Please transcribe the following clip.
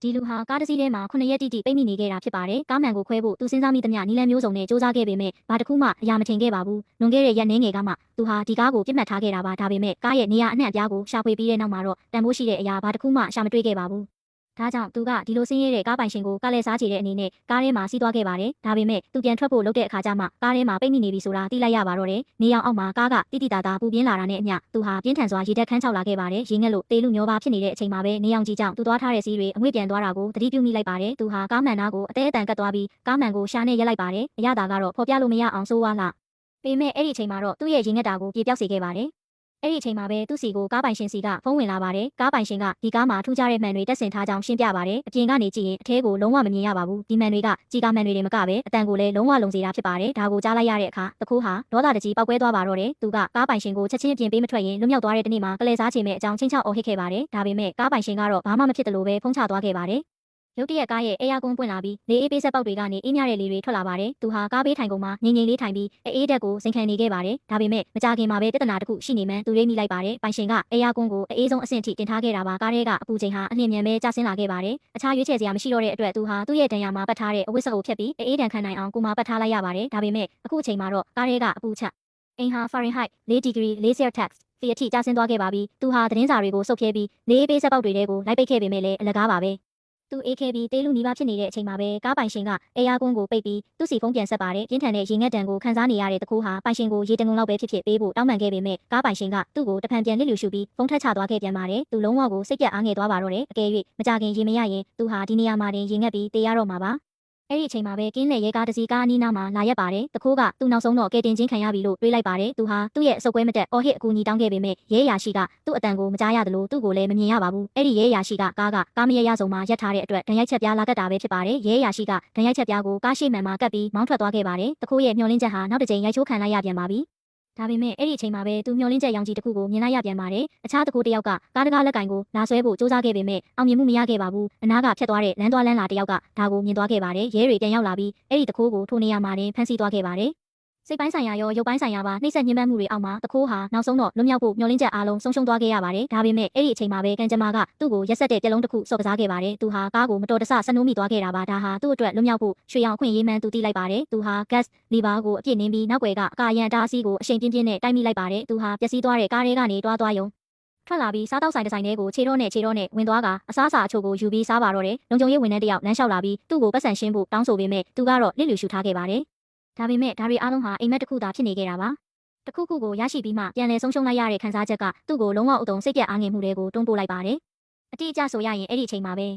ဒီလူဟာကားတစ်စီးထဲမှာ9ရက်တိတိပိတ်မိနေခဲ့တာဖြစ်ပါတယ်။ကားမှန်ကိုခွဲဖို့သူစဉ်းစားမိသမျှနီလန်မျိုးစုံနဲ့စူးစမ်းခဲ့ပေမဲ့ဘာတစ်ခုမှအရာမထင်ခဲ့ပါဘူး။လွန်ခဲ့တဲ့ရက်နှင်းငယ်ကမှသူဟာဒီကားကိုပြစ်မှတ်ထားခဲ့တာပါ။ဒါပေမဲ့ကားရဲ့နေရာအနှံ့အပြားကိုရှာဖွေပြီးတဲ့နောက်မှာတော့တန်ဖိုးရှိတဲ့အရာဘာတစ်ခုမှရှာမတွေ့ခဲ့ပါဘူး။ဒါကြောင့်သူကဒီလိုဆင်းရဲတဲ့ကားပိုင်ရှင်ကိုကလည်းစားချေတဲ့အနေနဲ့ကားထဲမှာစီးသွားခဲ့ပါတယ်။ဒါပေမဲ့သူပြန်ထွက်ဖို့လုပ်တဲ့အခါကျမှကားထဲမှာပိတ်မိနေပြီဆိုတာသိလိုက်ရပါတော့တယ်။နေရောင်အောက်မှာကားကတိတိတသာပူပြင်းလာတာနဲ့အမျှသူဟာပြင်းထန်စွာရေတက်ခန်းချောက်လာခဲ့ပါတယ်။ရေငက်လို့တေလူမျောပါဖြစ်နေတဲ့အချိန်မှာပဲနေရောင်ကြီးကြောင့်သူသွားထားတဲ့စီးတွေအငွေ့ပြန်သွားတာကိုသတိပြုမိလိုက်ပါတယ်။သူဟာကားမှန်နာကိုအသေးအတန်ကတ်သွားပြီးကားမှန်ကိုရှာနဲ့ရက်လိုက်ပါတယ်။အရသာကတော့ဖော်ပြလို့မရအောင်ဆိုးဝါးလာ။ပေမဲ့အဲ့ဒီအချိန်မှာတော့သူ့ရဲ့ရေငက်တာကိုပြေပြောက်စေခဲ့ပါတယ်။အဲ့ဒီအချိန်မှာပဲသူ့စီကိုကားပိုင်ရှင်စီကဖုန်းဝင်လာပါတယ်။ကားပိုင်ရှင်ကဒီကားမှာထူးခြားတဲ့မှန်တွေတက်ဆင်ထားကြောင်းရှင်းပြပါတယ်။အပြင်ကနေကြည့်ရင်အထဲကိုလုံးဝမမြင်ရပါဘူး။ဒီမှန်တွေကကြီးကားမှန်တွေမကပဲအတန်ကိုလည်းလုံးဝလုံစေတာဖြစ်ပါတယ်။ဒါကိုကြားလိုက်ရတဲ့အခါတခိုးဟာဒေါသတကြီးပောက်ကွဲသွားပါတော့တယ်။သူကကားပိုင်ရှင်ကိုချက်ချင်းအပြင်ပေးမထွက်ရင်လွတ်မြောက်သွားတဲ့တနေ့မှာကလေးစားချေမဲ့အကြောင်းချင်းချောက်အော်ဟစ်ခဲ့ပါတယ်။ဒါပေမဲ့ကားပိုင်ရှင်ကတော့ဘာမှမဖြစ်တယ်လို့ပဲဖုန်းချသွားခဲ့ပါတယ်။ရုတ်တရက်ကားရဲ့အေးယာကွန်းပွင့်လာပြီးလေအေးပေးဆက်ပေါက်တွေကနေအေးမြတဲ့လေတွေထွက်လာပါတယ်။သူဟာကားဘေးထိုင်ကုန်မှာငြိမ်ငြိမ်လေးထိုင်ပြီးအေးဓာတ်ကိုစိန်ခံနေခဲ့ပါတယ်။ဒါပေမဲ့မကြခင်မှာပဲပြဿနာတစ်ခုရှိနေမှန်းသူရိပ်မိလိုက်ပါတယ်။ပိုင်ရှင်ကအေးယာကွန်းကိုအေးဆုံးအဆင့်ထိတင်ထားခဲ့တာပါ။ကားထဲကအပူချိန်ဟာအလျင်မြန်ပဲကျဆင်းလာခဲ့ပါတယ်။အခြားရွေးချယ်စရာမရှိတော့တဲ့အတွက်သူဟာသူ့ရဲ့ဒဏ်ရာမှာပတ်ထားတဲ့အဝတ်စအုပ်ဖြတ်ပြီးအေးဒဏ်ခံနိုင်အောင်ကိုမပတ်ထားလိုက်ရပါတယ်။ဒါပေမဲ့အခုအချိန်မှာတော့ကားထဲကအပူချက်အိမ်ဟာ Fahrenheit 4 degree 4 Celsius အထိကျဆင်းသွားခဲ့ပါပြီ။သူဟာသတင်းစာတွေကိုစုပ်ဖြဲပြီးလေအေးပေးဆက်ပေါက်တွေထဲကိုလိုက်ပိတ်ခဲ့ပေမဲ့လည်းအလကားပါပဲ။သူအေးခဲပြီးတေးလူနီးပါးဖြစ်နေတဲ့အချိန်မှာပဲကားပိုင်ရှင်ကအေးယာကွန်းကိုပိတ်ပြီးသူ့စီဖုန်းပြန်ဆက်ပါတယ်ပြင်းထန်တဲ့ရေငက်တံကိုခံစားနေရတဲ့တခိုးဟာပိုင်ရှင်ကိုရေတငုံလောက်ပဲဖြစ်ဖြစ်ပေးဖို့တောင်းပန်ခဲ့ပေမဲ့ကားပိုင်ရှင်ကသူ့ကိုတဖန်ပြန်လစ်လျူရှုပြီးဖုန်းထက်ချသွားခဲ့ပြန်ပါတယ်သူလုံးဝကိုစိတ်ပြတ်အားငယ်သွားပါတော့တယ်အကယ်၍မကြခင်ရေမရရင်သူဟာဒီနေရာမှာတင်ရေငက်ပြီးတေးရတော့မှာပါအဲ့ဒီအချိန်မှာပဲကင်းလေရဲကားတစ်စီးကားအနီးနားမှာလာရက်ပါတယ်တခိုးကသူ့နောက်ဆုံးတော့ကဲတင်ချင်းခံရပြီလို့တွေးလိုက်ပါတယ်သူဟာသူ့ရဲ့အဆုတ်ကွဲမတက်အော်ဟစ်အကူအညီတောင်းခဲ့ပေမဲ့ရဲရာရှိကသူ့အတန်ကိုမကြားရသလိုသူ့ကိုလည်းမမြင်ရပါဘူးအဲ့ဒီရဲရာရှိကကားမရရဆုံးမှာရက်ထားတဲ့အတွက်ဒဏ်ရိုက်ချက်ပြားလာကတ်တာပဲဖြစ်ပါတယ်ရဲရာရှိကဒဏ်ရိုက်ချက်ပြားကိုကားရှိမှန်မှာကတ်ပြီးမောင်းထွက်သွားခဲ့ပါတယ်တခိုးရဲ့မျောလင်းချက်ဟာနောက်တစ်ကြိမ်ရိုက်ချိုးခံလိုက်ရပြန်ပါပြီဒါပေမဲ့အဲ့ဒီအချိန်မှာပဲသူမျောလင်းချက်ရောင်ကြီးတစ်ခုကိုမြင်လိုက်ရပြန်ပါတယ်။အခြားတကူတစ်ယောက်ကကားတကားလက်ကင်ကိုလာဆွဲဖို့စူးစမ်းခဲ့ပေမဲ့အောင်မြင်မှုမရခဲ့ပါဘူး။အနားကဖြတ်သွားတဲ့လမ်းသွားလမ်းလာတစ်ယောက်ကဒါကိုမြင်သွားခဲ့ပါတယ်။ရဲတွေပြန်ရောက်လာပြီးအဲ့ဒီတကူကိုထိုနေရာမှာတင်ဖမ်းဆီးသွားခဲ့ပါတယ်။စိတ်ပိုင်းဆိုင်ရာရောရုပ်ပိုင်းဆိုင်ရာပါနှိမ့်ဆက်ညှဉ်းပန်းမှုတွေအောက်မှာတခိုးဟာနောက်ဆုံးတော့လွတ်မြောက်ဖို့မျှော်လင့်ချက်အားလုံးဆုံးရှုံးသွားခဲ့ရပါတယ်။ဒါပေမဲ့အဲ့ဒီအချိန်မှာပဲကန်ဂျမာကသူ့ကိုရက်ဆက်တဲ့ပြက်လုံးတစ်ခုစော့ကစားခဲ့ပါတယ်။သူဟာကားကိုမတော်တဆဆက်နှိုးမိသွားခဲ့တာပါ။ဒါဟာသူ့အတွက်လွတ်မြောက်ဖို့ရွှေရောင်အခွင့်အရေးမှန်းသူသိလိုက်ပါတယ်။သူဟာ gas lever ကိုအပြည့်နင်းပြီးနောက်ွယ်ကအကာရန်တားအဆီးကိုအရှိန်ပြင်းပြင်းနဲ့တိုက်မိလိုက်ပါတယ်။သူဟာပျက်စီးသွားတဲ့ကားထဲကနေတွားယုံထွက်လာပြီးစားတောက်ဆိုင်တစ်ဆိုင်ထဲကိုခြေတော့နဲ့ဝင်သွားကအစားအစာအချို့ကိုယူပြီးစားပါတော့တယ်။လုံခြုံရေးဝန်ထမ်းတစ်ယောက်လမ်းလျှောက်လာပြီးသူ့ကိုပတ်စံရှင်းဖို့တောင်းဆိုပေမဲ့သူကတော့လစ်လျူရှုထားခဲ့ပါတယ်။ဒါပေမဲ့ဒါတွေအားလုံးဟာအိမ်မက်တစ်ခုသာဖြစ်နေခဲ့တာပါ။တစ်ခုခုကိုရရှိပြီးမှပြန်လည်ဆုံးရှုံးလိုက်ရတဲ့ခံစားချက်ကသူ့ကိုလုံးဝအုံစိတ်ပြတ်အားငယ်မှုတွေကိုတွန်းပို့လိုက်ပါတယ်။အတိအကျဆိုရရင်အဲ့ဒီအချိန်မှာပဲ